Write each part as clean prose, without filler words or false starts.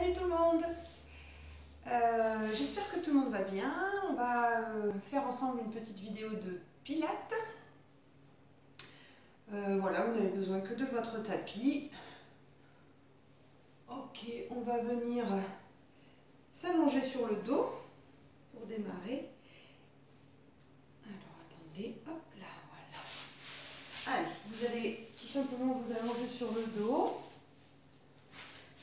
Salut tout le monde. J'espère que tout le monde va bien. On va faire ensemble une petite vidéo de pilates. Voilà, vous n'avez besoin que de votre tapis. Ok, on va venir s'allonger sur le dos pour démarrer. Alors attendez, hop là, voilà. Allez, vous allez tout simplement vous allonger sur le dos.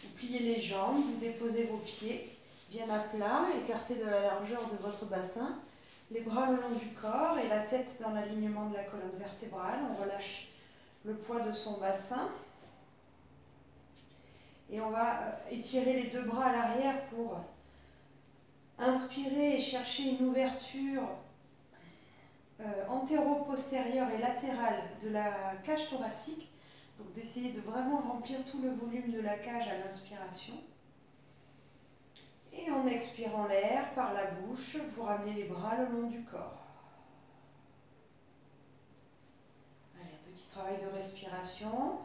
Vous pliez les jambes, vous déposez vos pieds bien à plat, écartés de la largeur de votre bassin, les bras le long du corps et la tête dans l'alignement de la colonne vertébrale. On relâche le poids de son bassin et on va étirer les deux bras à l'arrière pour inspirer et chercher une ouverture antéro-postérieure et latérale de la cage thoracique. Donc d'essayer de vraiment remplir tout le volume de la cage à l'inspiration. Et en expirant l'air par la bouche, vous ramenez les bras le long du corps. Allez, un petit travail de respiration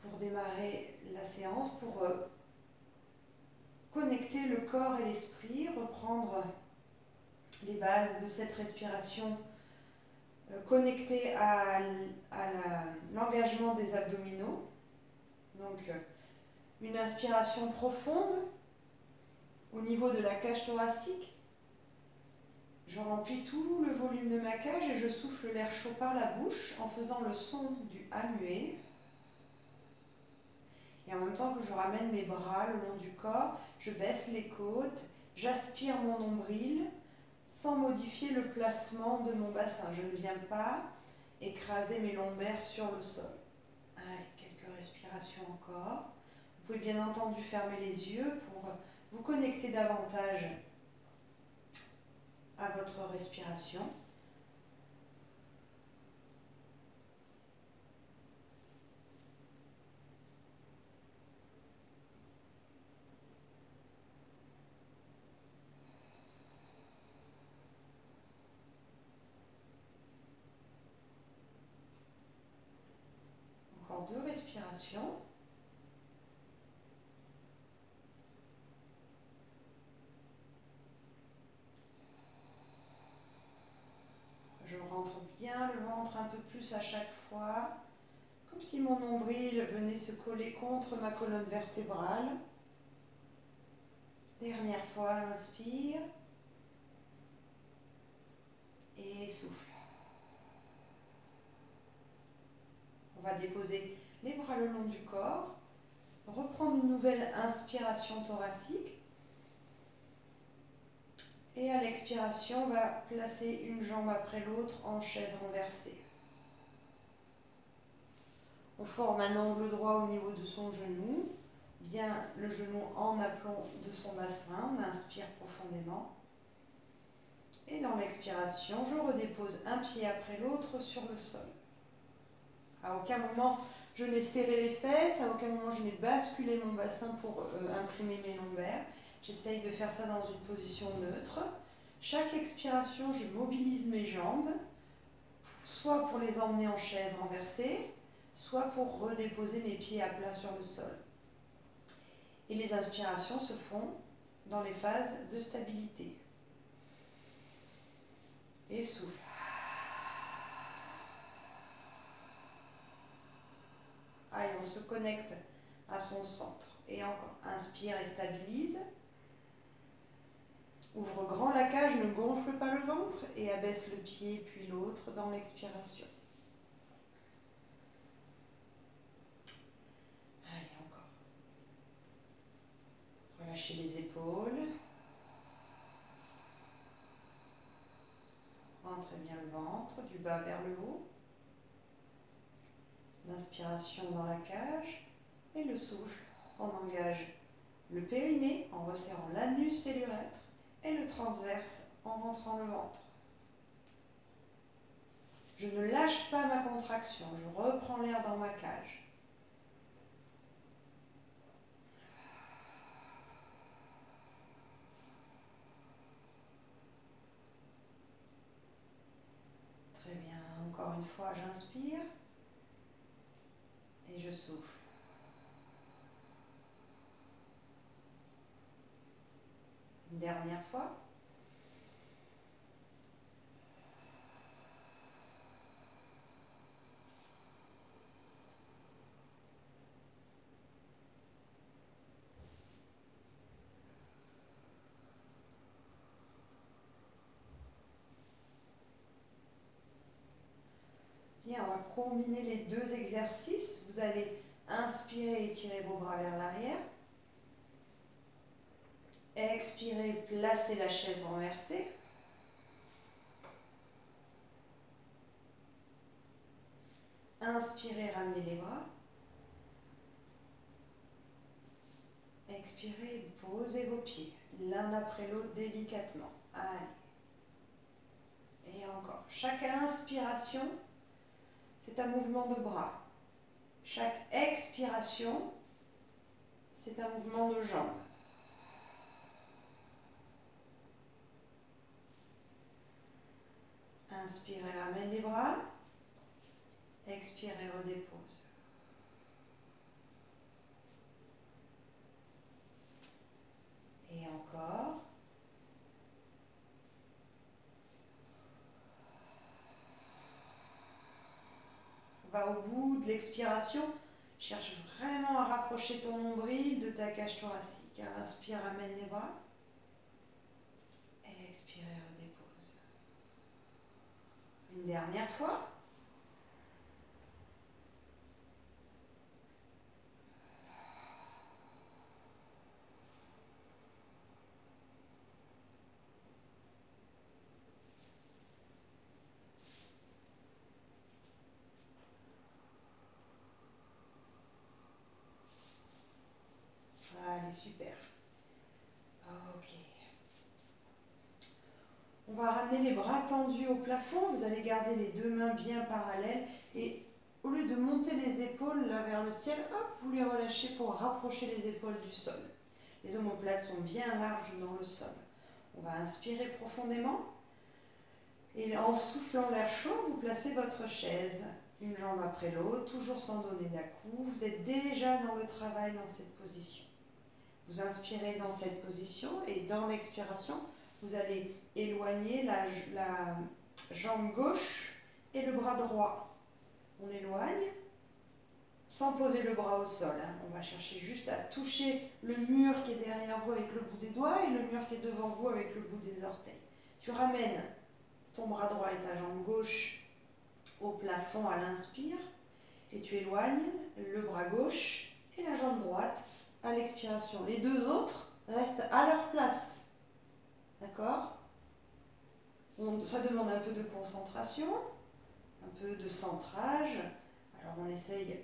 pour démarrer la séance, pour connecter le corps et l'esprit, reprendre les bases de cette respiration connectée à l'engagement des abdominaux. Donc, une inspiration profonde au niveau de la cage thoracique. Je remplis tout le volume de ma cage et je souffle l'air chaud par la bouche en faisant le son du A muet. Et en même temps que je ramène mes bras le long du corps, je baisse les côtes, j'aspire mon nombril sans modifier le placement de mon bassin. Je ne viens pas écraser mes lombaires sur le sol. Allez, quelques respirations encore. Vous pouvez bien entendu fermer les yeux pour vous connecter davantage à votre respiration. Encore 2 respirations. Je rentre bien le ventre un peu plus à chaque fois, comme si mon nombril venait se coller contre ma colonne vertébrale. Dernière fois, inspire et souffle. On va déposer les bras le long du corps, reprendre une nouvelle inspiration thoracique. Et à l'expiration, on va placer une jambe après l'autre en chaise renversée. On forme un angle droit au niveau de son genou, bien le genou en aplomb de son bassin. On inspire profondément. Et dans l'expiration, je redépose un pied après l'autre sur le sol. À aucun moment je n'ai serré les fesses, à aucun moment je n'ai basculé mon bassin pour imprimer mes lombaires. J'essaye de faire ça dans une position neutre. Chaque expiration, je mobilise mes jambes, soit pour les emmener en chaise renversée, soit pour redéposer mes pieds à plat sur le sol. Et les inspirations se font dans les phases de stabilité. Et souffle. Allez, on se connecte à son centre. Et encore, inspire et stabilise. Ouvre grand la cage, ne gonfle pas le ventre et abaisse le pied puis l'autre dans l'expiration. Allez, encore. Relâchez les épaules. Rentrez bien le ventre, du bas vers le haut. L'inspiration dans la cage et le souffle. On engage le périnée en resserrant l'anus et l'urètre et le transverse en rentrant le ventre. Je ne lâche pas ma contraction, je reprends l'air dans ma cage. Très bien, encore une fois, j'inspire et je souffle. Une dernière fois. Bien, on va combiner les deux exercices. Vous allez inspirer et étirer vos bras vers l'arrière. Expirez, placez la chaise renversée. Inspirez, ramenez les bras. Expirez, posez vos pieds l'un après l'autre délicatement. Allez. Et encore. Chaque inspiration, c'est un mouvement de bras. Chaque expiration, c'est un mouvement de jambes. Inspirez, ramène les bras. Expirez, redépose. Et encore. Va au bout de l'expiration. Cherche vraiment à rapprocher ton nombril de ta cage thoracique. Inspire, ramène les bras. Et expirez, redépose. Une dernière fois. Allez, super. Ok. On va ramener les bras tendus au plafond. Vous allez garder les deux mains bien parallèles. Et au lieu de monter les épaules là vers le ciel, hop, vous les relâchez pour rapprocher les épaules du sol. Les omoplates sont bien larges dans le sol. On va inspirer profondément. Et en soufflant l'air chaud, vous placez votre chaise, une jambe après l'autre, toujours sans donner d'à-coups. Vous êtes déjà dans le travail dans cette position. Vous inspirez dans cette position et dans l'expiration, vous allez éloigner la jambe gauche et le bras droit. On éloigne sans poser le bras au sol. On va chercher juste à toucher le mur qui est derrière vous avec le bout des doigts et le mur qui est devant vous avec le bout des orteils. Tu ramènes ton bras droit et ta jambe gauche au plafond à l'inspire et tu éloignes le bras gauche et la jambe droite à l'expiration. Les deux autres restent à leur place. D'accord? Ça demande un peu de concentration, un peu de centrage. Alors on essaye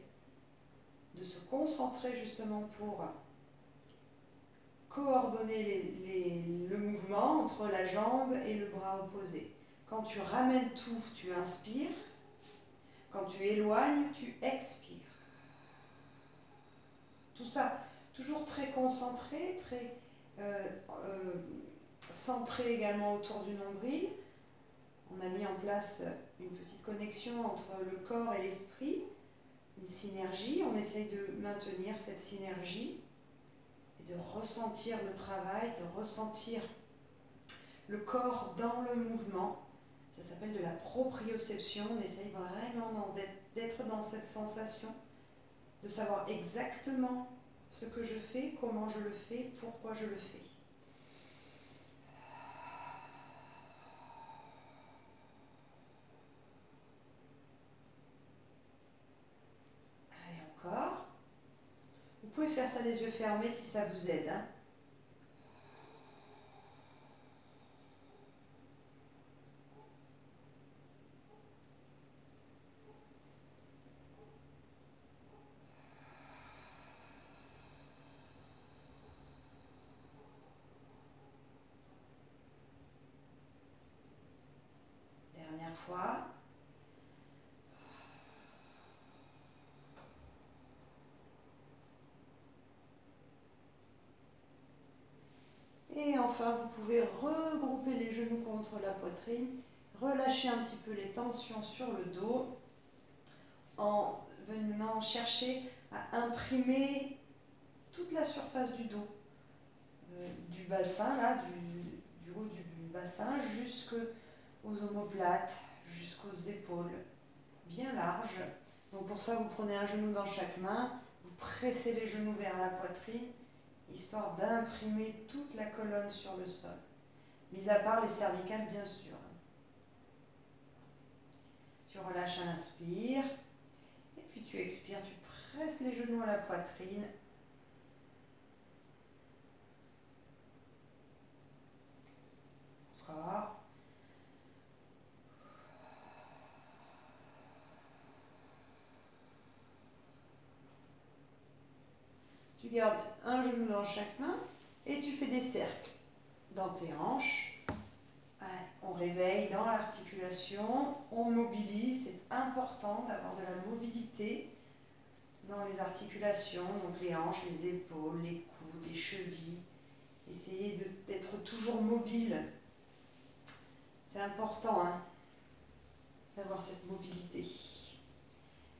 de se concentrer justement pour coordonner le mouvement entre la jambe et le bras opposé. Quand tu ramènes tout, tu inspires. Quand tu éloignes, tu expires. Tout ça, toujours très concentré, très centré également autour du nombril. On a mis en place une petite connexion entre le corps et l'esprit, une synergie. On essaye de maintenir cette synergie et de ressentir le travail, de ressentir le corps dans le mouvement. Ça s'appelle de la proprioception. On essaye vraiment d'être dans cette sensation, de savoir exactement ce que je fais, comment je le fais, pourquoi je le fais. Allez, encore. Vous pouvez faire ça les yeux fermés si ça vous aide. Dernière fois. Et enfin, vous pouvez regrouper les genoux contre la poitrine, relâcher un petit peu les tensions sur le dos en venant chercher à imprimer toute la surface du dos, du du bassin, là, du haut du bassin jusqu'aux omoplates, jusqu'aux épaules, bien larges. Donc pour ça, vous prenez un genou dans chaque main, vous pressez les genoux vers la poitrine, histoire d'imprimer toute la colonne sur le sol. Mis à part les cervicales, bien sûr. Tu relâches à l'inspire, et puis tu expires, tu presses les genoux à la poitrine. Encore. Tu gardes un genou dans chaque main et tu fais des cercles dans tes hanches. On réveille dans l'articulation, on mobilise. C'est important d'avoir de la mobilité dans les articulations, donc les hanches, les épaules, les coudes, les chevilles. Essayez d'être toujours mobile. C'est important d'avoir cette mobilité.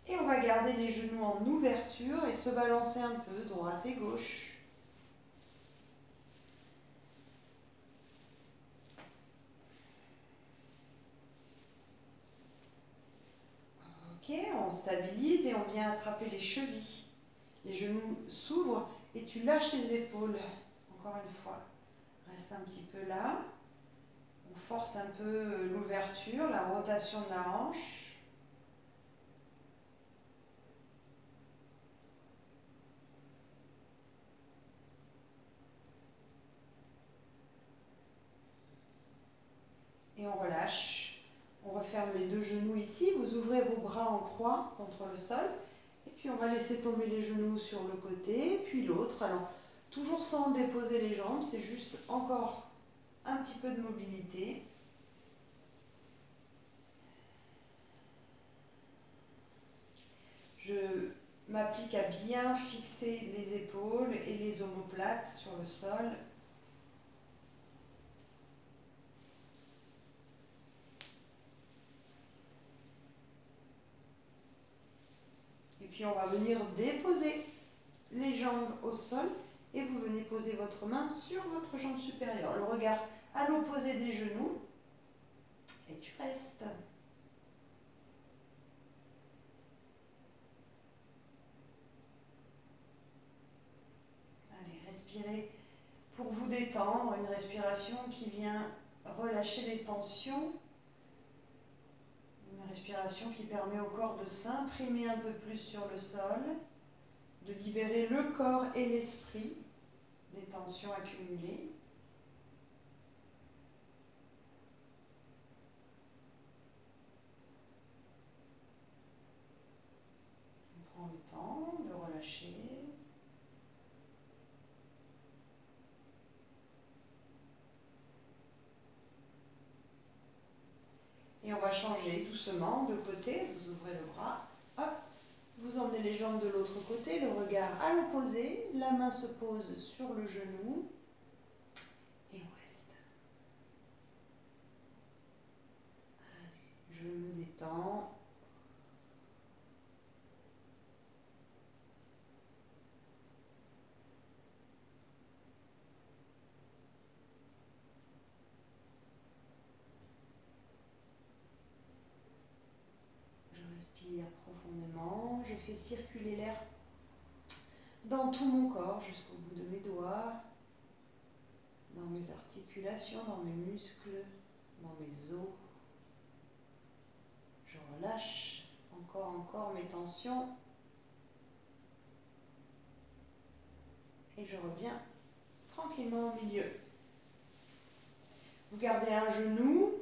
Et on va garder les genoux en ouverture et se balancer un peu, droite et gauche. Ok, on stabilise et on vient attraper les chevilles. Les genoux s'ouvrent et tu lâches tes épaules. Encore une fois, reste un petit peu là. On force un peu l'ouverture, la rotation de la hanche. Et on relâche. On referme les deux genoux ici. Vous ouvrez vos bras en croix contre le sol. Et puis on va laisser tomber les genoux sur le côté, puis l'autre. Alors, toujours sans déposer les jambes, c'est juste encore un petit peu de mobilité. Je m'applique à bien fixer les épaules et les omoplates sur le sol. Et puis on va venir déposer les jambes au sol et vous venez poser votre main sur votre jambe supérieure. Le regard à l'opposé des genoux et tu restes. Allez, respirez pour vous détendre, une respiration qui vient relâcher les tensions. Une respiration qui permet au corps de s'imprimer un peu plus sur le sol, de libérer le corps et l'esprit des tensions accumulées. On prend le temps de relâcher. Et on va changer doucement de côté. Vous ouvrez le bras, hop, vous emmenez les jambes de l'autre côté, le regard à l'opposé, la main se pose sur le genou et on reste. Allez, je me détends. Respire profondément, je fais circuler l'air dans tout mon corps jusqu'au bout de mes doigts, dans mes articulations, dans mes muscles, dans mes os. Je relâche encore mes tensions et je reviens tranquillement au milieu. Vous gardez un genou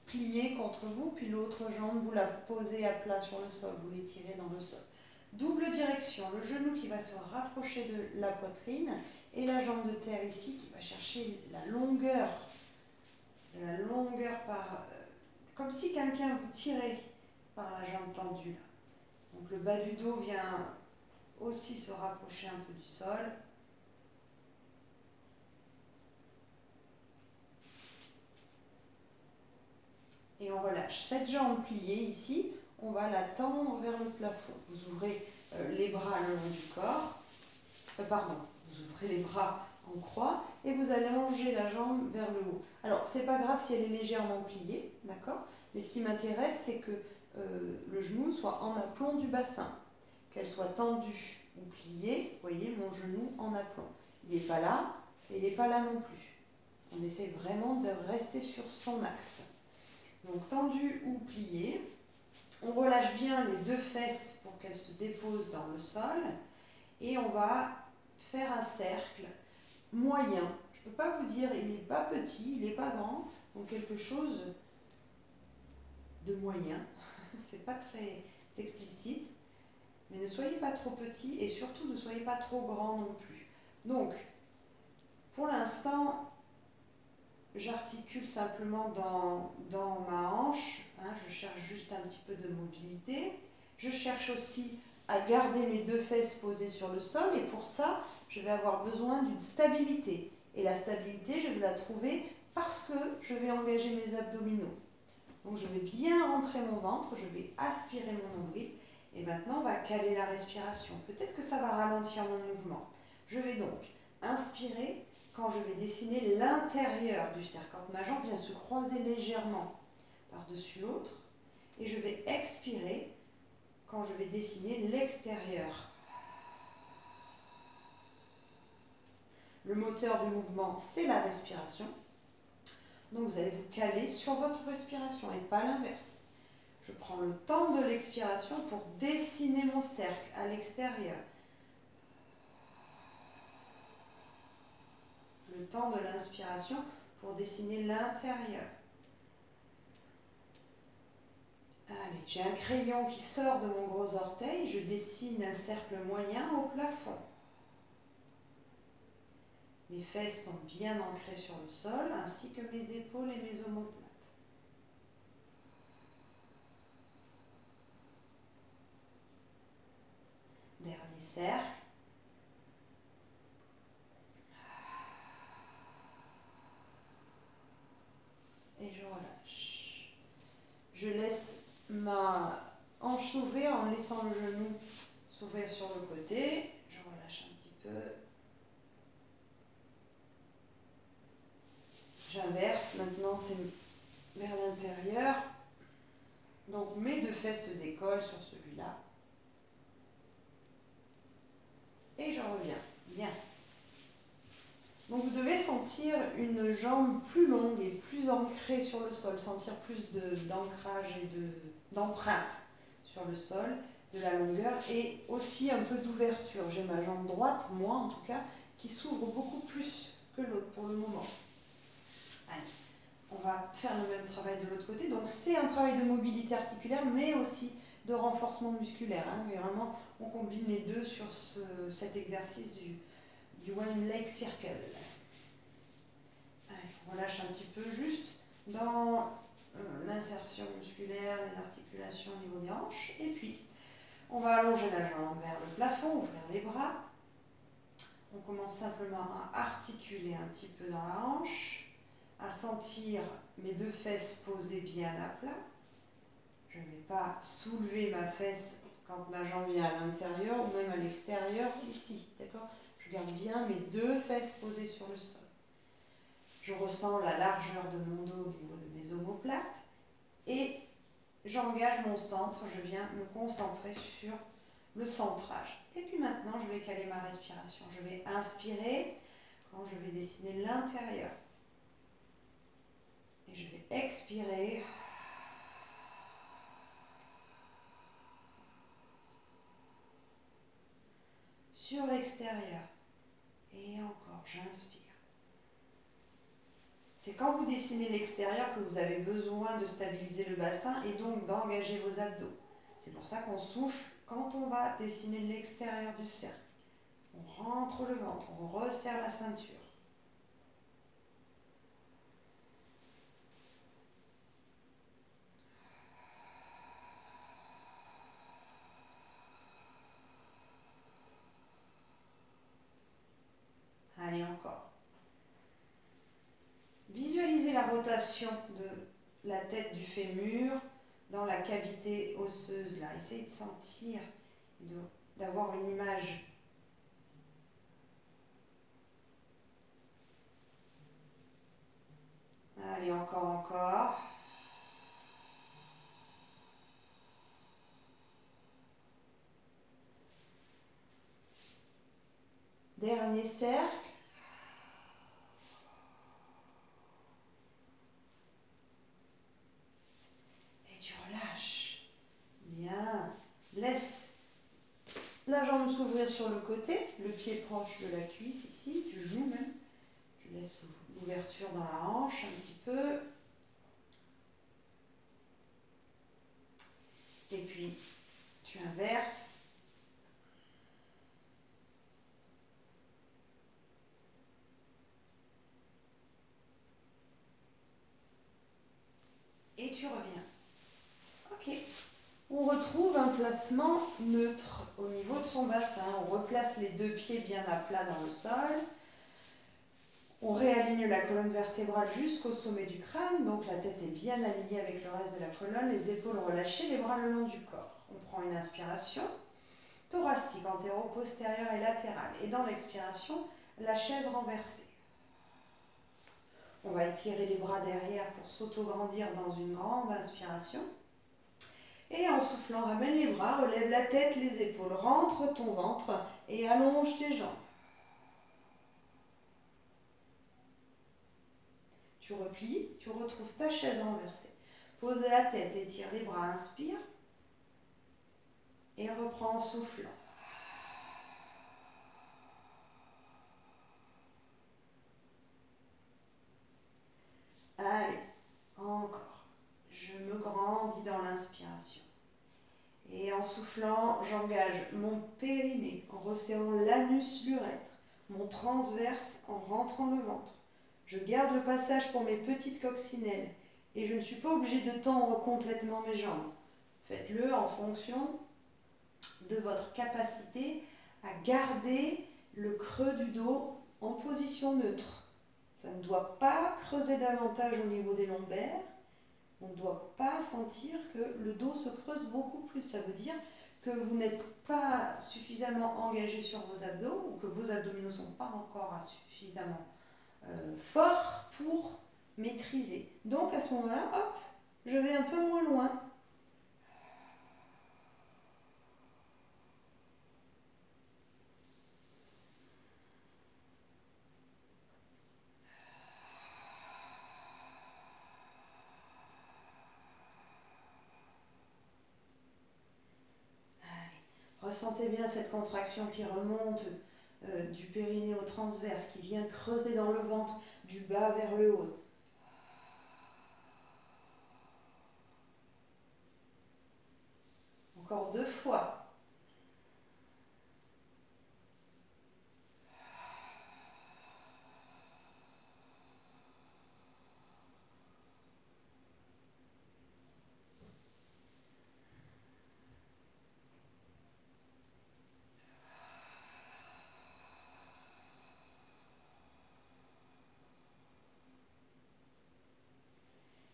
plié contre vous, puis l'autre jambe, vous la posez à plat sur le sol, vous l'étirez dans le sol. Double direction, le genou qui va se rapprocher de la poitrine et la jambe de terre ici qui va chercher la longueur, comme si quelqu'un vous tirait par la jambe tendue. Donc le bas du dos vient aussi se rapprocher un peu du sol. Et on relâche. Cette jambe pliée ici, on va la tendre vers le plafond. Vous ouvrez les bras le long du corps. pardon, vous ouvrez les bras en croix et vous allongez la jambe vers le haut. Alors, c'est pas grave si elle est légèrement pliée, d'accord? Mais ce qui m'intéresse, c'est que le genou soit en aplomb du bassin, qu'elle soit tendue ou pliée. Vous voyez, mon genou en aplomb. Il n'est pas là et il n'est pas là non plus. On essaie vraiment de rester sur son axe. Donc, tendu ou plié. On relâche bien les deux fesses pour qu'elles se déposent dans le sol. Et on va faire un cercle moyen. Je ne peux pas vous dire, il n'est pas petit, il n'est pas grand. Donc, quelque chose de moyen. C'est pas très explicite. Mais ne soyez pas trop petit et surtout ne soyez pas trop grand non plus. Donc, pour l'instant, j'articule simplement dans ma hanche. Je cherche juste un petit peu de mobilité. Je cherche aussi à garder mes deux fesses posées sur le sol. Et pour ça, je vais avoir besoin d'une stabilité. Et la stabilité, je vais la trouver parce que je vais engager mes abdominaux. Donc, je vais bien rentrer mon ventre, je vais aspirer mon nombril. Et maintenant, on va caler la respiration. Peut-être que ça va ralentir mon mouvement. Je vais donc inspirer quand je vais dessiner l'intérieur du cercle. Quand ma jambe vient se croiser légèrement par-dessus l'autre. Et je vais expirer quand je vais dessiner l'extérieur. Le moteur du mouvement, c'est la respiration. Donc, vous allez vous caler sur votre respiration et pas l'inverse. Je prends le temps de l'expiration pour dessiner mon cercle à l'extérieur. Le temps de l'inspiration pour dessiner l'intérieur. Allez, j'ai un crayon qui sort de mon gros orteil. Je dessine un cercle moyen au plafond. Mes fesses sont bien ancrées sur le sol, ainsi que mes épaules et mes omoplates. Dernier cercle. Et je relâche. Je laisse ma hanche s'ouvrir en laissant le genou s'ouvrir sur le côté. Je relâche un petit peu. J'inverse. Maintenant, c'est vers l'intérieur. Donc, mes deux fesses se décollent sur celui-là. Et je reviens. Bien. Donc, vous devez sentir une jambe plus longue et plus ancrée sur le sol, sentir plus d'ancrage et d'empreinte sur le sol, de la longueur et aussi un peu d'ouverture. J'ai ma jambe droite, moi en tout cas, qui s'ouvre beaucoup plus que l'autre pour le moment. Allez, on va faire le même travail de l'autre côté. Donc, c'est un travail de mobilité articulaire, mais aussi de renforcement musculaire. Mais vraiment, on combine les deux sur cet exercice du One Leg Circle. Allez, on relâche un petit peu juste dans l'insertion musculaire, les articulations au niveau des hanches. Et puis, on va allonger la jambe vers le plafond, ouvrir les bras. On commence simplement à articuler un petit peu dans la hanche, à sentir mes deux fesses posées bien à plat. Je ne vais pas soulever ma fesse quand ma jambe vient à l'intérieur ou même à l'extérieur ici, d'accord? Je garde bien mes deux fesses posées sur le sol. Je ressens la largeur de mon dos au niveau de mes omoplates et j'engage mon centre, je viens me concentrer sur le centrage. Et puis maintenant, je vais caler ma respiration. Je vais inspirer quand je vais dessiner l'intérieur. Et je vais expirer sur l'extérieur. Et encore, j'inspire. C'est quand vous dessinez l'extérieur que vous avez besoin de stabiliser le bassin et donc d'engager vos abdos. C'est pour ça qu'on souffle quand on va dessiner l'extérieur du cercle. On rentre le ventre, on resserre la ceinture. Allez, encore. Visualisez la rotation de la tête du fémur dans la cavité osseuse là. Essayez de sentir, d'avoir une image Dernier cercle. Et tu relâches. Bien. Laisse la jambe s'ouvrir sur le côté, le pied proche de la cuisse ici, du genou même. Tu laisses l'ouverture dans la hanche un petit peu. Et puis, tu inverses. Et tu reviens. Ok. On retrouve un placement neutre au niveau de son bassin. On replace les deux pieds bien à plat dans le sol. On réaligne la colonne vertébrale jusqu'au sommet du crâne. Donc la tête est bien alignée avec le reste de la colonne. Les épaules relâchées, les bras le long du corps. On prend une inspiration. Thoracique, antéro-postérieur et latéral. Et dans l'expiration, la chaise renversée. On va étirer les bras derrière pour s'auto-grandir dans une grande inspiration. Et en soufflant, ramène les bras, relève la tête, les épaules, rentre ton ventre et allonge tes jambes. Tu replies, tu retrouves ta chaise renversée. Pose la tête, étire les bras, inspire. Et reprends en soufflant. Allez, encore. Je me grandis dans l'inspiration. Et en soufflant, j'engage mon périnée en resserrant l'anus l'urètre, mon transverse en rentrant le ventre. Je garde le passage pour mes petites coccinelles et je ne suis pas obligée de tendre complètement mes jambes. Faites-le en fonction de votre capacité à garder le creux du dos en position neutre. Ça ne doit pas creuser davantage au niveau des lombaires. On ne doit pas sentir que le dos se creuse beaucoup plus. Ça veut dire que vous n'êtes pas suffisamment engagé sur vos abdos ou que vos abdominaux ne sont pas encore suffisamment forts pour maîtriser. Donc à ce moment-là, hop, je vais un peu moins loin. Ressentez bien cette contraction qui remonte du périnée au transverse, qui vient creuser dans le ventre, du bas vers le haut. Encore 2 fois.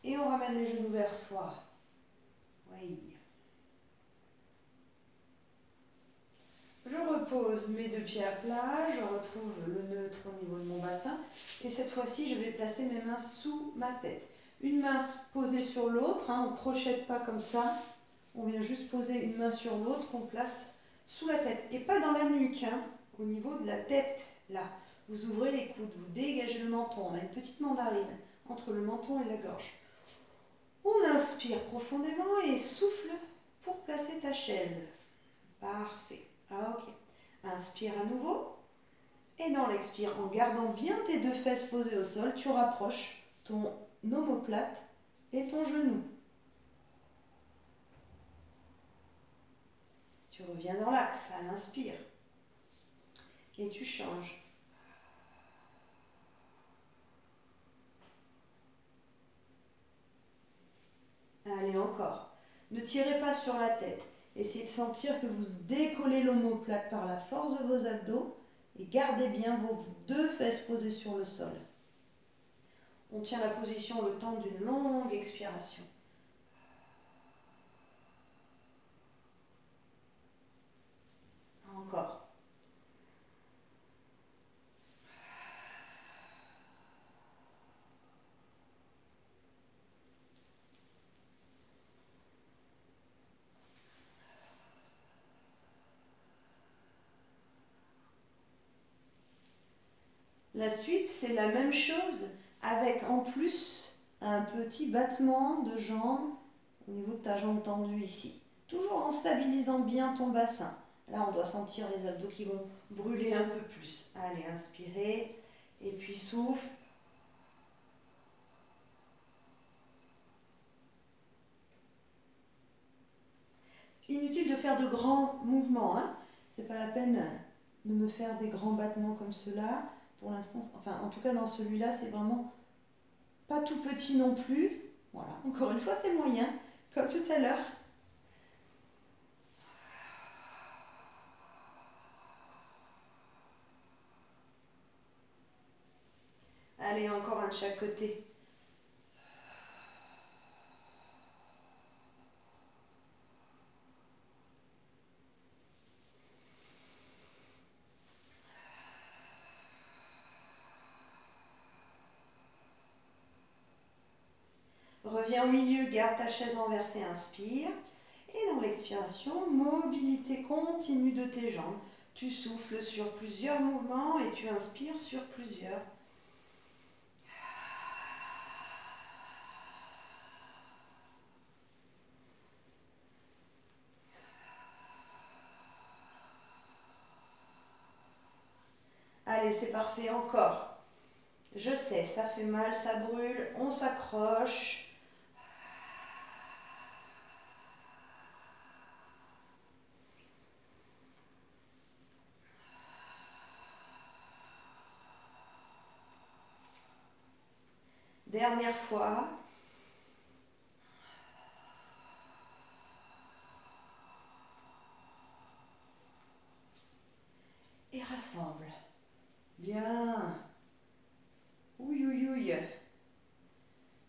Et on ramène les genoux vers soi. Oui. Je repose mes 2 pieds à plat, je retrouve le neutre au niveau de mon bassin. Et cette fois-ci, je vais placer mes mains sous ma tête. Une main posée sur l'autre, on ne crochette pas comme ça. On vient juste poser une main sur l'autre qu'on place sous la tête. Et pas dans la nuque, au niveau de la tête, là. Vous ouvrez les coudes, vous dégagez le menton. On a une petite mandarine entre le menton et la gorge. On inspire profondément et souffle pour placer ta chaise. Parfait. Ok. Inspire à nouveau. Et dans l'expire, en gardant bien tes 2 fesses posées au sol, tu rapproches ton omoplate et ton genou. Tu reviens dans l'axe à l'inspire. Et tu changes. Allez, encore. Ne tirez pas sur la tête. Essayez de sentir que vous décollez l'omoplate par la force de vos abdos et gardez bien vos 2 fesses posées sur le sol. On tient la position le temps d'une longue expiration. Encore. La suite, c'est la même chose avec en plus un petit battement de jambe au niveau de ta jambe tendue ici. Toujours en stabilisant bien ton bassin. Là, on doit sentir les abdos qui vont brûler un peu plus. Allez, inspirez et puis souffle. Inutile de faire de grands mouvements, hein. C'est pas la peine de me faire des grands battements comme cela. Pour l'instant, enfin en tout cas dans celui-là, c'est vraiment pas tout petit non plus. Voilà, encore une fois, c'est moyen, comme tout à l'heure. Allez, encore un de chaque côté. Reviens au milieu, garde ta chaise renversée, inspire. Et dans l'expiration, mobilité continue de tes jambes. Tu souffles sur plusieurs mouvements et tu inspires sur plusieurs. Allez, c'est parfait, encore. Je sais, ça fait mal, ça brûle, on s'accroche. Dernière fois. Et rassemble. Bien. Ouille, ouille, ouille.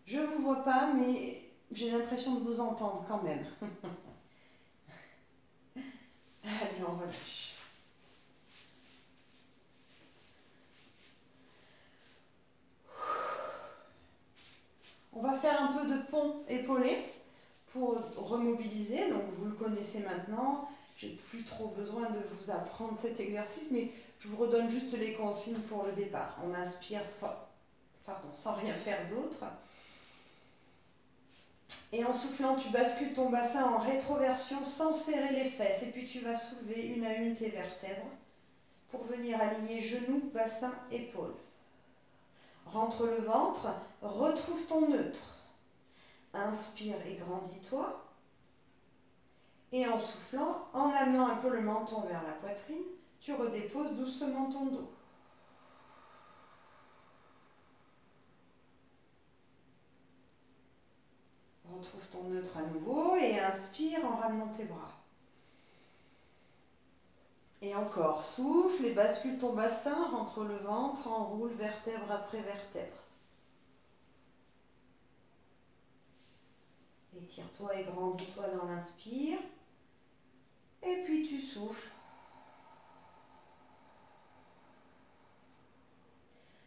Je ne vous vois pas, mais j'ai l'impression de vous entendre quand même. Allez, on relâche. On va faire un peu de pont épaulé pour remobiliser. Donc, vous le connaissez maintenant. J'ai plus trop besoin de vous apprendre cet exercice, mais je vous redonne juste les consignes pour le départ. On inspire sans rien faire d'autre. Et en soufflant, tu bascules ton bassin en rétroversion sans serrer les fesses. Et puis tu vas soulever une à une tes vertèbres pour venir aligner genoux, bassin, épaules. Rentre le ventre, retrouve ton neutre. Inspire et grandis-toi. Et en soufflant, en amenant un peu le menton vers la poitrine, tu redéposes doucement ton dos. Retrouve ton neutre à nouveau et inspire en ramenant tes bras. Et encore, souffle et bascule ton bassin, rentre le ventre, enroule vertèbre après vertèbre. Étire-toi et grandis-toi dans l'inspire. Et puis tu souffles.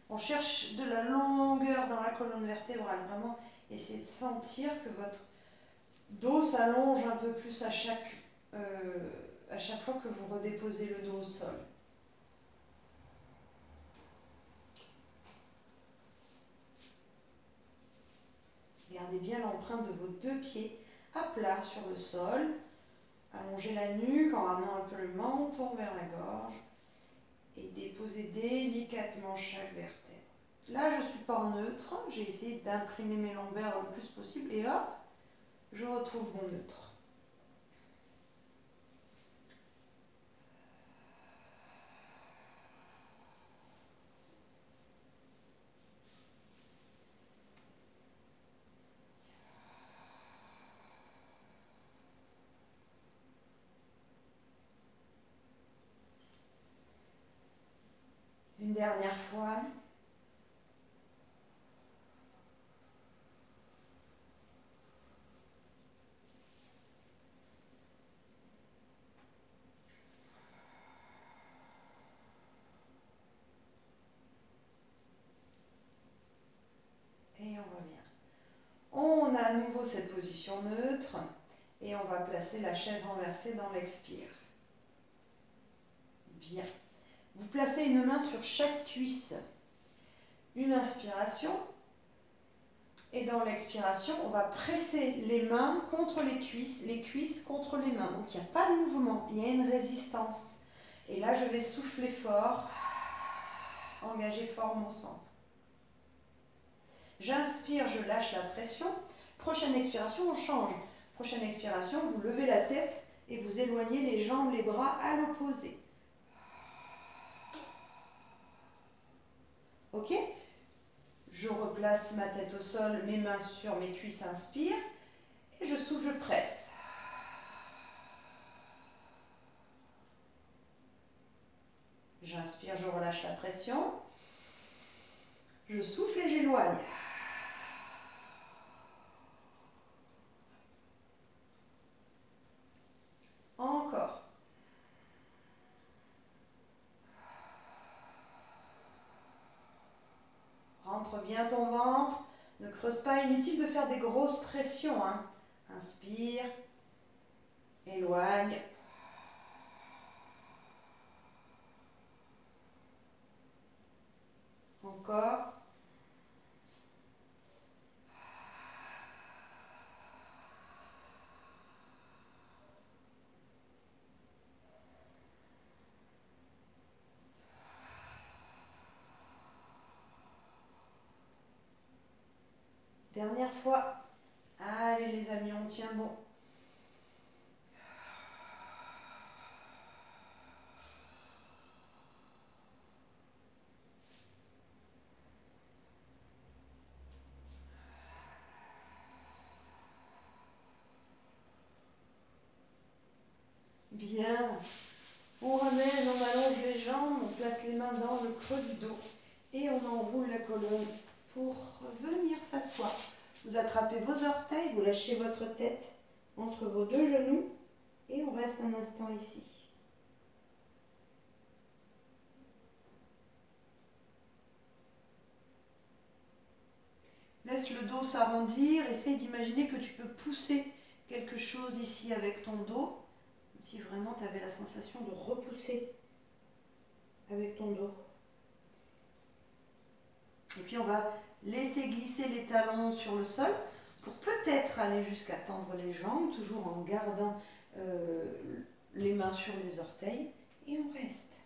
On cherche de la longueur dans la colonne vertébrale. Vraiment, essayez de sentir que votre dos s'allonge un peu plus à chaque fois que vous redéposez le dos au sol. Gardez bien l'empreinte de vos deux pieds à plat sur le sol. Allongez la nuque en ramenant un peu le menton vers la gorge. Et déposez délicatement chaque vertèbre. Là, je ne suis pas en neutre. J'ai essayé d'imprimer mes lombaires le plus possible. Et hop, je retrouve mon neutre. Une dernière fois. Et on revient. On a à nouveau cette position neutre et on va placer la chaise renversée dans l'expire. Bien. Vous placez une main sur chaque cuisse Une inspiration. Et dans l'expiration, on va presser les mains contre les cuisses contre les mains. Donc il n'y a pas de mouvement, il y a une résistance. Et là, je vais souffler fort, engager fort mon centre. J'inspire, je lâche la pression. Prochaine expiration, on change. Prochaine expiration, vous levez la tête et vous éloignez les jambes, les bras à l'opposé. Ok ? Je replace ma tête au sol, mes mains sur mes cuisses, inspire. Et je souffle, je presse. J'inspire, je relâche la pression. Je souffle et j'éloigne. Encore. Rentre bien ton ventre. Ne creuse pas. Inutile de faire des grosses pressions, hein. Inspire. Éloigne. Encore. Dernière fois. Allez les amis, on tient bon. Bien. On ramène, on allonge les jambes, on place les mains dans le creux du dos et on enroule la colonne pour venir s'asseoir. Vous attrapez vos orteils, vous lâchez votre tête entre vos deux genoux et on reste un instant ici. Laisse le dos s'arrondir, essaye d'imaginer que tu peux pousser quelque chose ici avec ton dos, comme si vraiment tu avais la sensation de repousser avec ton dos. Et puis on va laisser glisser les talons sur le sol pour peut-être aller jusqu'à tendre les jambes, toujours en gardant les mains sur les orteils. Et on reste.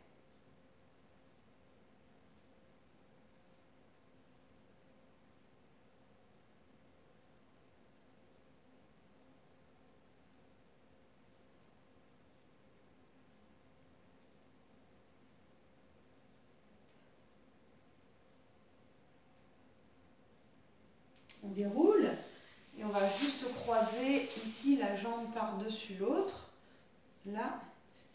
On déroule et on va juste croiser ici la jambe par-dessus l'autre. Là,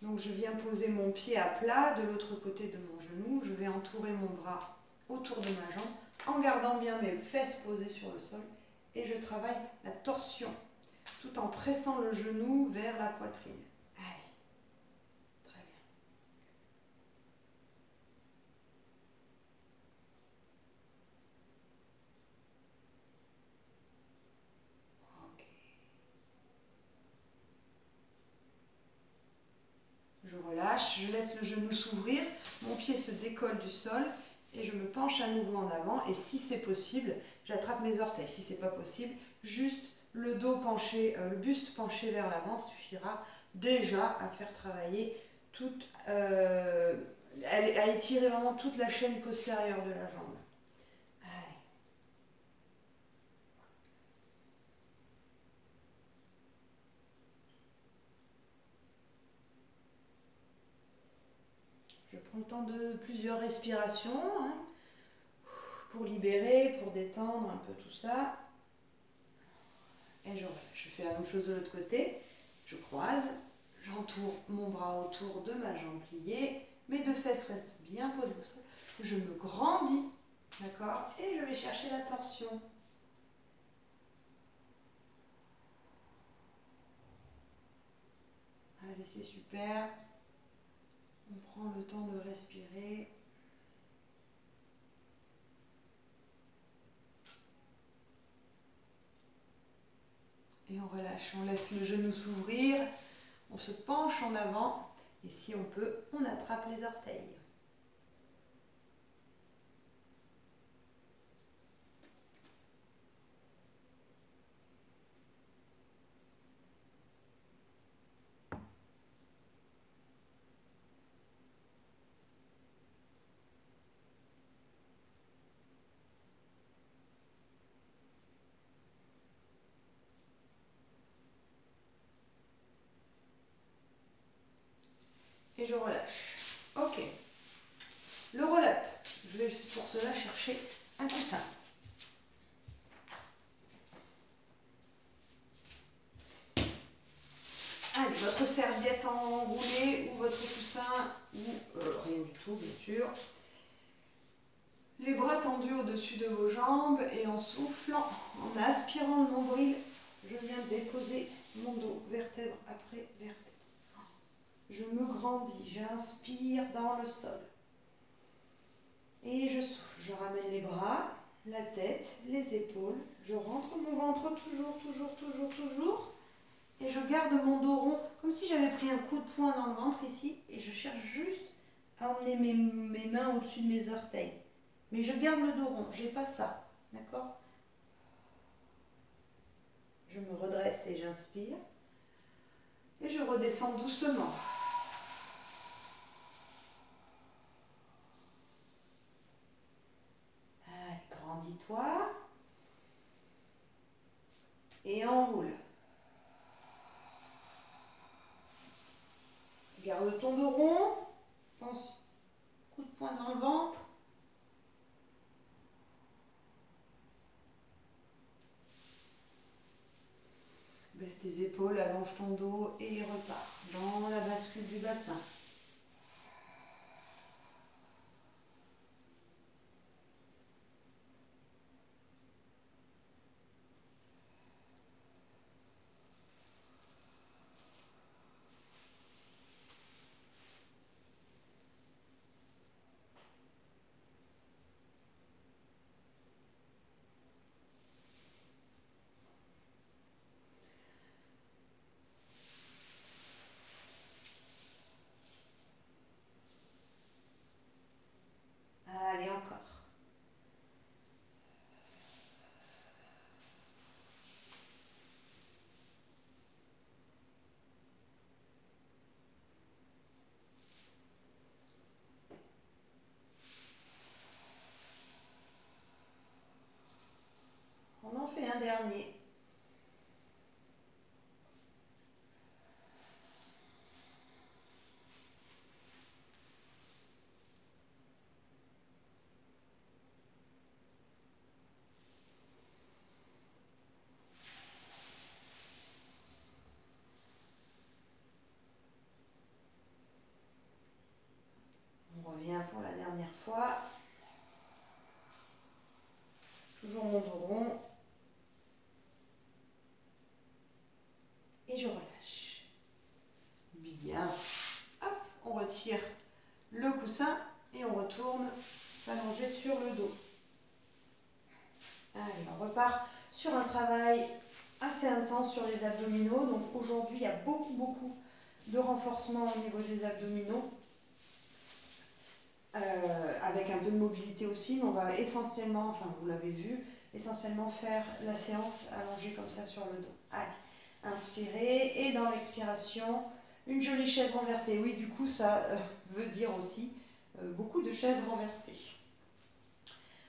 donc je viens poser mon pied à plat de l'autre côté de mon genou. Je vais entourer mon bras autour de ma jambe en gardant bien mes fesses posées sur le sol. Et je travaille la torsion tout en pressant le genou vers la poitrine. Allez, très bien. Ok. Je relâche, je laisse le genou s'ouvrir, mon pied se décolle du sol et je me penche à nouveau en avant. Et si c'est possible, j'attrape mes orteils. Si c'est pas possible, juste le dos penché, le buste penché vers l'avant suffira déjà à faire travailler toute, à étirer vraiment toute la chaîne postérieure de la jambe. Allez. Je prends le temps de plusieurs respirations, hein, pour libérer, pour détendre un peu tout ça. Et je fais la même chose de l'autre côté. Je croise, j'entoure mon bras autour de ma jambe pliée. Mes deux fesses restent bien posées au sol. Je me grandis, d'accord? Et je vais chercher la torsion. Allez, c'est super. On prend le temps de respirer. Et on relâche, on laisse le genou s'ouvrir, on se penche en avant et si on peut, on attrape les orteils. Je vais pour cela chercher un coussin. Allez, votre serviette enroulée ou votre coussin, ou rien du tout bien sûr. Les bras tendus au-dessus de vos jambes et en soufflant, en aspirant le nombril, je viens de déposer mon dos, vertèbre après vertèbre. Je me grandis, j'inspire dans le sol. Et je souffle, je ramène les bras, la tête, les épaules, je rentre mon ventre toujours. Et je garde mon dos rond, comme si j'avais pris un coup de poing dans le ventre ici. Et je cherche juste à emmener mes mains au-dessus de mes orteils. Mais je garde le dos rond, j'ai pas ça, d'accord? Je me redresse et j'inspire. Et je redescends doucement. Allez, grandis-toi. Et enroule. Garde ton dos rond. Pense, coup de poing dans le ventre. Baisse tes épaules, allonge ton dos et repars dans la bascule du bassin. Allez, encore. On en fait un dernier. On revient pour la dernière fois. Toujours mon dos rond. Et je relâche. Bien. Hop, on retire le coussin et on retourne s'allonger sur le dos. Allez, on repart sur un travail assez intense sur les abdominaux. Donc aujourd'hui, il y a beaucoup de renforcement au niveau des abdominaux. Avec un peu de mobilité aussi, mais on va essentiellement, enfin vous l'avez vu, essentiellement faire la séance allongée comme ça sur le dos. Allez, inspirez et dans l'expiration, une jolie chaise renversée. Oui, du coup, ça veut dire aussi beaucoup de chaises renversées.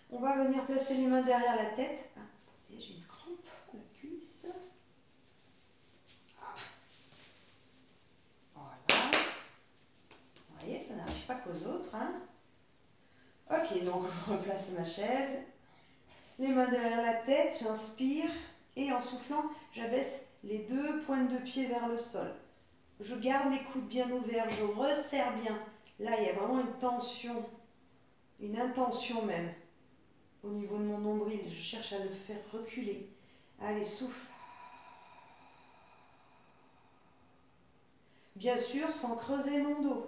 On va venir placer les mains derrière la tête. Ah, attendez, j'ai une crampe à la cuisse. Ah. Voilà. Vous voyez, ça n'arrive pas qu'aux autres, hein. Ok, donc je replace ma chaise, les mains derrière la tête, j'inspire et en soufflant, j'abaisse les deux pointes de pied vers le sol. Je garde les coudes bien ouverts, je resserre bien. Là, il y a vraiment une tension, une intention même au niveau de mon nombril. Je cherche à le faire reculer. Allez, souffle. Bien sûr, sans creuser mon dos.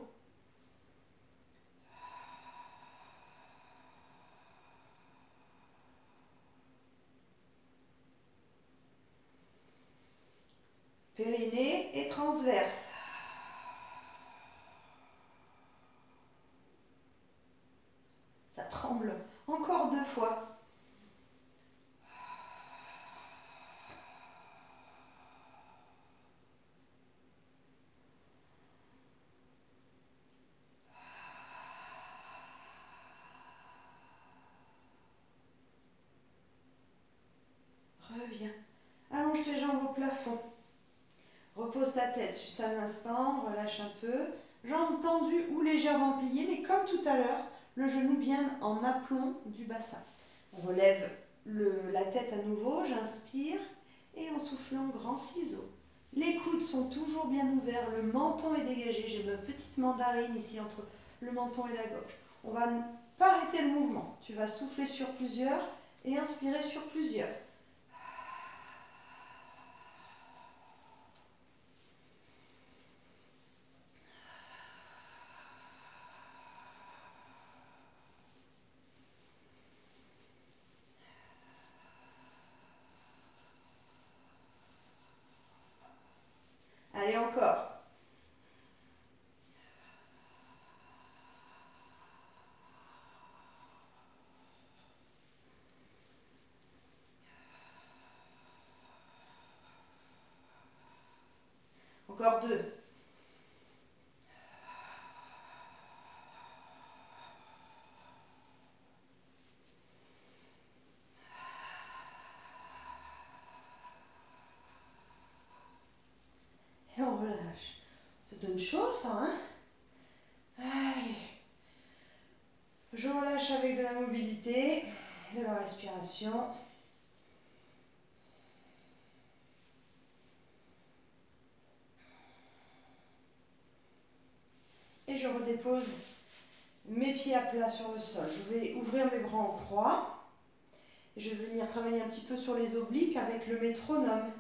Périnée et transverse. Ça tremble. Encore 2 fois. Reviens. Allonge tes jambes au plafond. Repose ta tête juste un instant, relâche un peu. Jambes tendues ou légèrement pliées, mais comme tout à l'heure, le genou bien en aplomb du bassin. On relève la tête à nouveau, j'inspire et en soufflant, grand ciseau. Les coudes sont toujours bien ouverts, le menton est dégagé, j'ai ma petite mandarine ici entre le menton et la gorge. On va pas arrêter le mouvement, tu vas souffler sur plusieurs et inspirer sur plusieurs. Allez, encore. Encore 2. Et on relâche. Ça donne chaud, ça, hein? Allez. Je relâche avec de la mobilité, de la respiration. Et je redépose mes pieds à plat sur le sol. Je vais ouvrir mes bras en croix. Et je vais venir travailler un petit peu sur les obliques avec le métronome.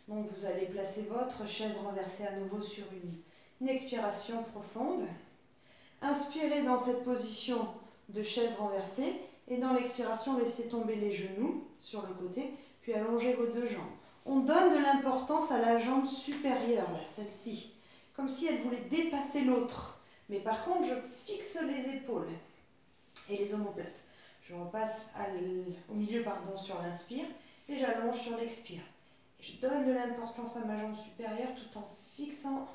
Donc vous allez placer votre chaise renversée à nouveau sur une expiration profonde. Inspirez dans cette position de chaise renversée et dans l'expiration, laissez tomber les genoux sur le côté, puis allongez vos deux jambes. On donne de l'importance à la jambe supérieure, là, celle-ci, comme si elle voulait dépasser l'autre. Mais par contre, je fixe les épaules et les omoplates. Je repasse au milieu sur l'inspire et j'allonge sur l'expire. Je donne de l'importance à ma jambe supérieure tout en fixant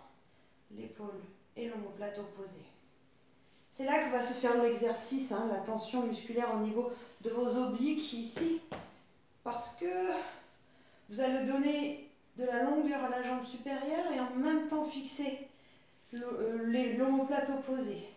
l'épaule et l'omoplate opposée. C'est là que va se faire l'exercice, hein, la tension musculaire au niveau de vos obliques ici, parce que vous allez donner de la longueur à la jambe supérieure et en même temps fixer l'omoplate opposée.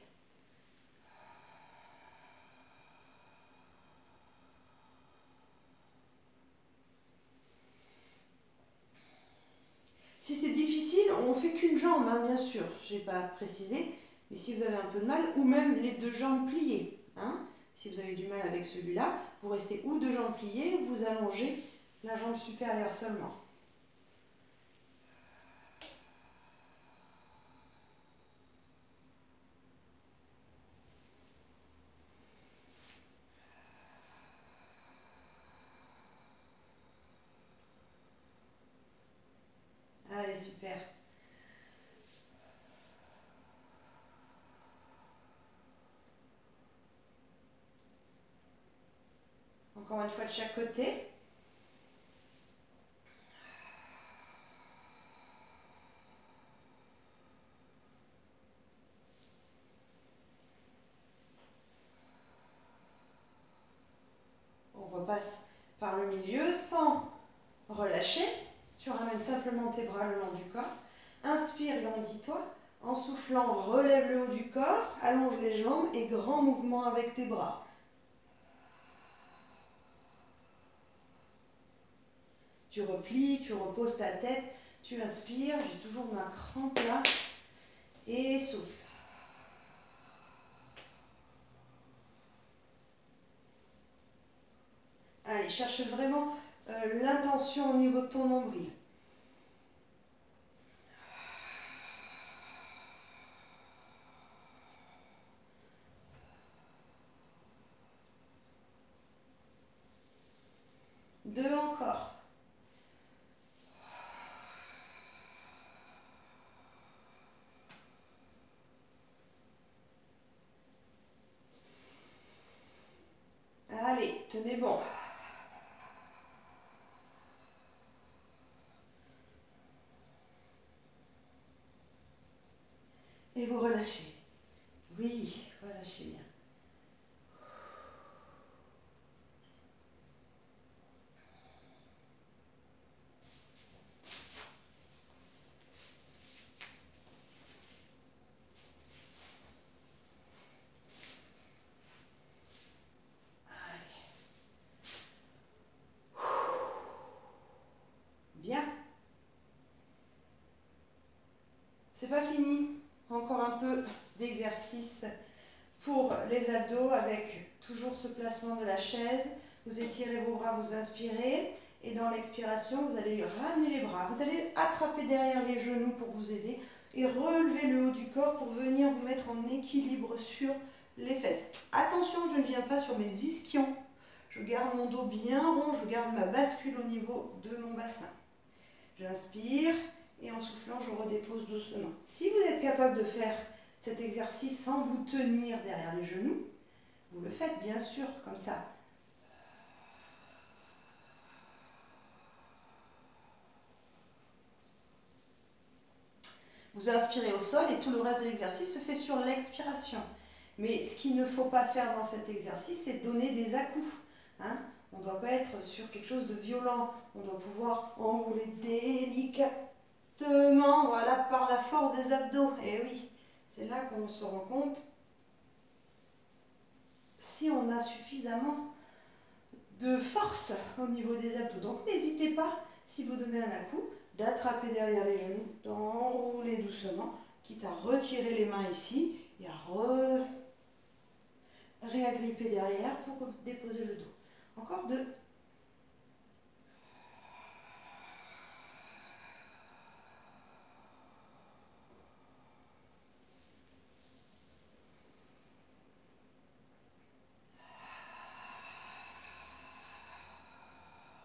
Si c'est difficile, on ne fait qu'une jambe, hein, bien sûr, je n'ai pas précisé, mais si vous avez un peu de mal, ou même les deux jambes pliées, hein, si vous avez du mal avec celui-là, vous restez ou deux jambes pliées, ou vous allongez la jambe supérieure seulement. Allez, super. Encore une fois de chaque côté. On repasse par le milieu sans relâcher. Tu ramènes simplement tes bras le long du corps. Inspire, grandis-toi. En soufflant, relève le haut du corps, allonge les jambes et grand mouvement avec tes bras. Tu replies, tu reposes ta tête, tu inspires, j'ai toujours ma crampe là, et souffle. Allez, cherche vraiment l'intention au niveau de ton nombril. Deux encore. Allez, tenez bon. Et vous relâchez. Oui, relâchez bien. C'est pas fini. Encore un peu d'exercice pour les abdos avec toujours ce placement de la chaise. Vous étirez vos bras, vous inspirez. Et dans l'expiration, vous allez ramener les bras. Vous allez attraper derrière les genoux pour vous aider et relever le haut du corps pour venir vous mettre en équilibre sur les fesses. Attention, je ne viens pas sur mes ischions. Je garde mon dos bien rond, je garde ma bascule au niveau de mon bassin. J'inspire et en soufflant, je redépose doucement. Si vous êtes capable de faire cet exercice sans vous tenir derrière les genoux, vous le faites bien sûr comme ça. Vous inspirez au sol et tout le reste de l'exercice se fait sur l'expiration. Mais ce qu'il ne faut pas faire dans cet exercice, c'est donner des à-coups. Hein? On ne doit pas être sur quelque chose de violent. On doit pouvoir enrouler délicatement, voilà, par la force des abdos. Et oui, c'est là qu'on se rend compte si on a suffisamment de force au niveau des abdos. Donc n'hésitez pas, si vous donnez un à-coup, d'attraper derrière les genoux, d'enrouler doucement, quitte à retirer les mains ici et à réagripper derrière pour déposer le dos. Encore deux.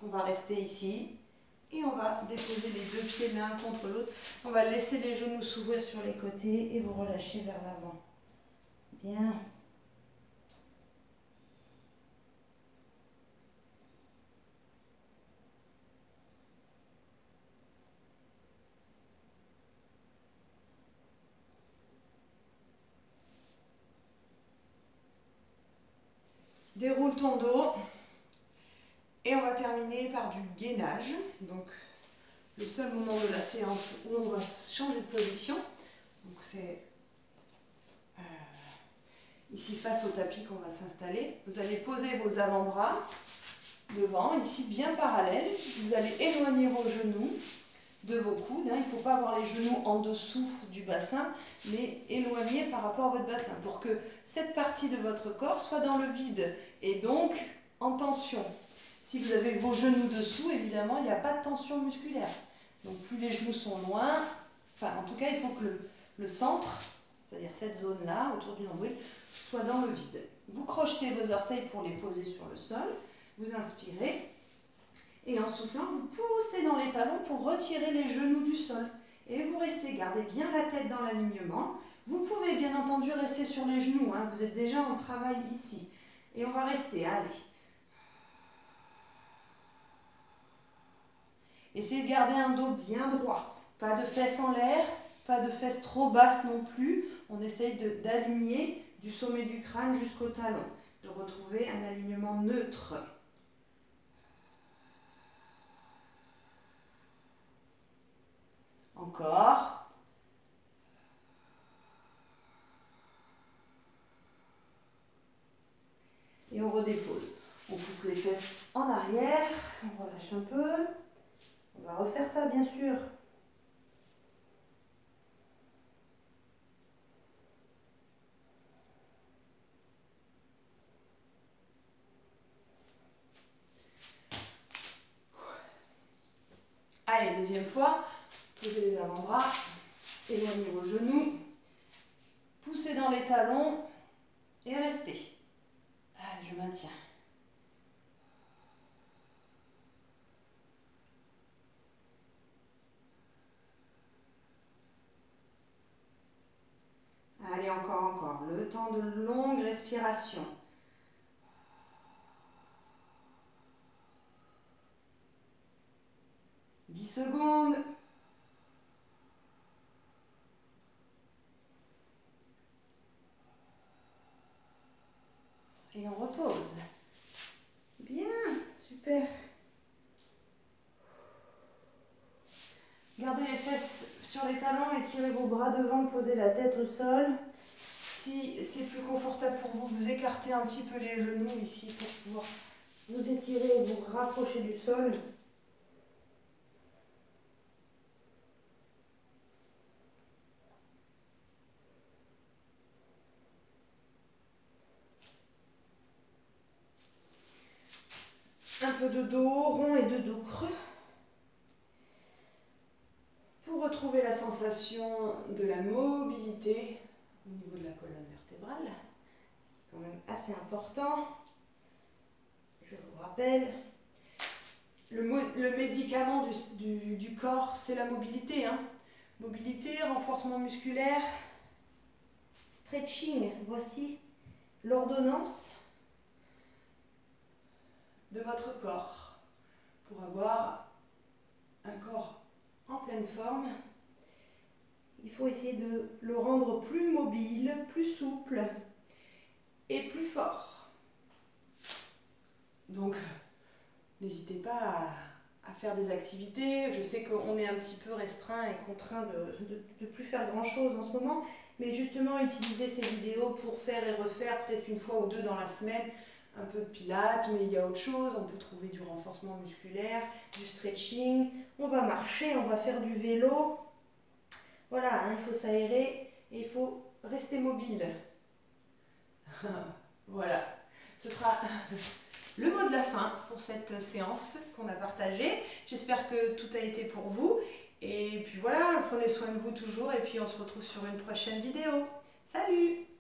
On va rester ici et on va déposer les deux pieds l'un contre l'autre. On va laisser les genoux s'ouvrir sur les côtés et vous relâcher vers l'avant. Bien. Déroule ton dos. Et on va terminer par du gainage. Donc, le seul moment de la séance où on va changer de position. Donc, c'est ici face au tapis qu'on va s'installer. Vous allez poser vos avant-bras devant, ici bien parallèles. Vous allez éloigner vos genoux de vos coudes. Il ne faut pas avoir les genoux en dessous du bassin, mais éloignés par rapport à votre bassin pour que cette partie de votre corps soit dans le vide et donc en tension. Si vous avez vos genoux dessous, évidemment, il n'y a pas de tension musculaire. Donc plus les genoux sont loin, enfin en tout cas, il faut que le centre, c'est-à-dire cette zone-là, autour du nombril, soit dans le vide. Vous crochetez vos orteils pour les poser sur le sol, vous inspirez, et en soufflant, vous poussez dans les talons pour retirer les genoux du sol. Et vous restez, gardez bien la tête dans l'alignement. Vous pouvez bien entendu rester sur les genoux, vous êtes déjà en travail ici. Et on va rester, allez. Essayez de garder un dos bien droit. Pas de fesses en l'air, pas de fesses trop basses non plus. On essaye d'aligner du sommet du crâne jusqu'au talon, de retrouver un alignement neutre. Encore. Et on redépose. On pousse les fesses en arrière, on relâche un peu. On va refaire ça bien sûr. Allez, deuxième fois. Posez les avant-bras, éloignez vos genoux, poussez dans les talons et restez. Allez, je maintiens. Allez, encore. Le temps de longue respiration. « 10 secondes. Et on repose. Bien, super. Gardez les fesses sur les talons, étirez vos bras devant, posez la tête au sol. Si c'est plus confortable pour vous, vous écartez un petit peu les genoux ici pour pouvoir vous étirer et vous rapprocher du sol. un peu de dos rond et de dos creux pour retrouver la sensation de la mobilité au niveau de la colonne vertébrale, ce qui est quand même assez important. Je vous rappelle, le médicament du corps, c'est la mobilité. Mobilité, renforcement musculaire, stretching. Voici l'ordonnance de votre corps pour avoir un corps en pleine forme. Il faut essayer de le rendre plus mobile, plus souple et plus fort. Donc, n'hésitez pas à faire des activités. Je sais qu'on est un petit peu restreint et contraint de ne plus faire grand chose en ce moment, mais justement utilisez ces vidéos pour faire et refaire peut-être une fois ou deux dans la semaine un peu de pilates, mais il y a autre chose. On peut trouver du renforcement musculaire, du stretching, on va marcher, on va faire du vélo. Voilà, il faut s'aérer et il faut rester mobile. Voilà, ce sera le mot de la fin pour cette séance qu'on a partagée. J'espère que tout a été pour vous. Et puis voilà, prenez soin de vous toujours et puis on se retrouve sur une prochaine vidéo. Salut!